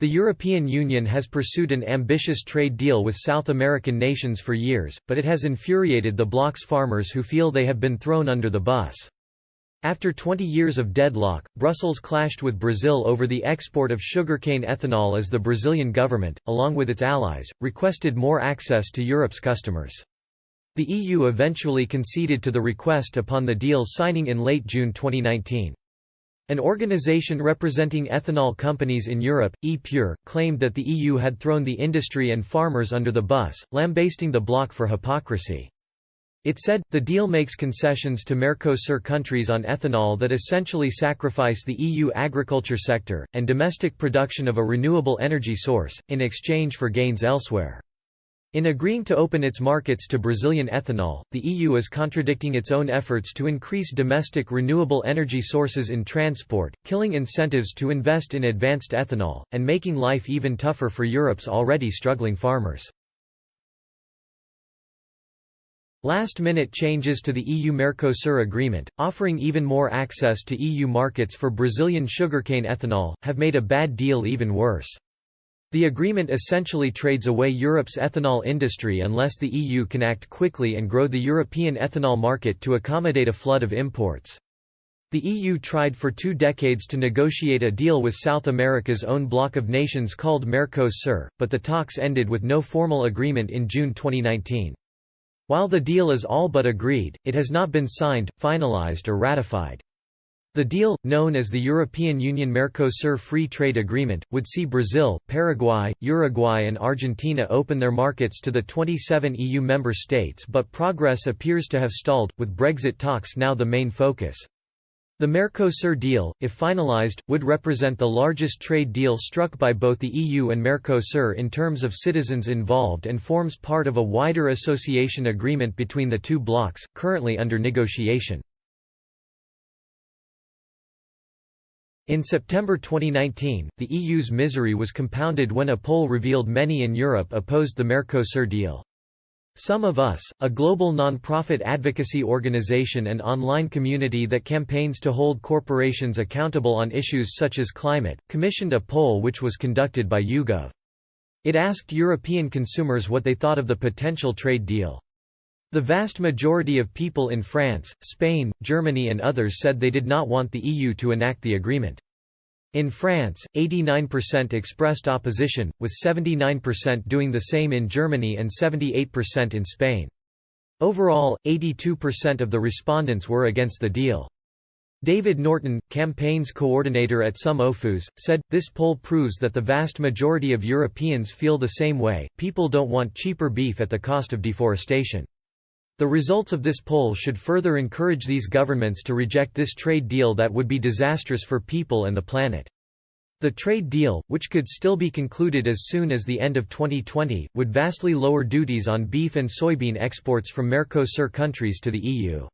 The European Union has pursued an ambitious trade deal with South American nations for years, but it has infuriated the bloc's farmers who feel they have been thrown under the bus. After 20 years of deadlock, Brussels clashed with Brazil over the export of sugarcane ethanol as the Brazilian government, along with its allies, requested more access to Europe's customers. The EU eventually conceded to the request upon the deal signing in late June 2019. An organization representing ethanol companies in Europe, e.p.u.r., claimed that the EU had thrown the industry and farmers under the bus, lambasting the bloc for hypocrisy. It said, the deal makes concessions to Mercosur countries on ethanol that essentially sacrifice the EU agriculture sector, and domestic production of a renewable energy source, in exchange for gains elsewhere. In agreeing to open its markets to Brazilian ethanol, the EU is contradicting its own efforts to increase domestic renewable energy sources in transport, killing incentives to invest in advanced ethanol, and making life even tougher for Europe's already struggling farmers. Last-minute changes to the EU-Mercosur agreement, offering even more access to EU markets for Brazilian sugarcane ethanol, have made a bad deal even worse. The agreement essentially trades away Europe's ethanol industry unless the EU can act quickly and grow the European ethanol market to accommodate a flood of imports. The EU tried for 2 decades to negotiate a deal with South America's own bloc of nations called Mercosur, but the talks ended with no formal agreement in June 2019. While the deal is all but agreed, it has not been signed, finalized or ratified. The deal, known as the European Union-Mercosur Free Trade Agreement, would see Brazil, Paraguay, Uruguay and Argentina open their markets to the 27 EU member states, but progress appears to have stalled, with Brexit talks now the main focus. The Mercosur deal, if finalized, would represent the largest trade deal struck by both the EU and Mercosur in terms of citizens involved and forms part of a wider association agreement between the two blocs, currently under negotiation. In September 2019, the EU's misery was compounded when a poll revealed many in Europe opposed the Mercosur deal. Some of Us, a global non-profit advocacy organization and online community that campaigns to hold corporations accountable on issues such as climate, commissioned a poll which was conducted by YouGov. It asked European consumers what they thought of the potential trade deal. The vast majority of people in France, Spain, Germany and others said they did not want the EU to enact the agreement. In France, 89% expressed opposition, with 79% doing the same in Germany and 78% in Spain. Overall, 82% of the respondents were against the deal. David Norton, campaigns coordinator at Some Ofus, said, "This poll proves that the vast majority of Europeans feel the same way. People don't want cheaper beef at the cost of deforestation." The results of this poll should further encourage these governments to reject this trade deal that would be disastrous for people and the planet. The trade deal, which could still be concluded as soon as the end of 2020, would vastly lower duties on beef and soybean exports from Mercosur countries to the EU.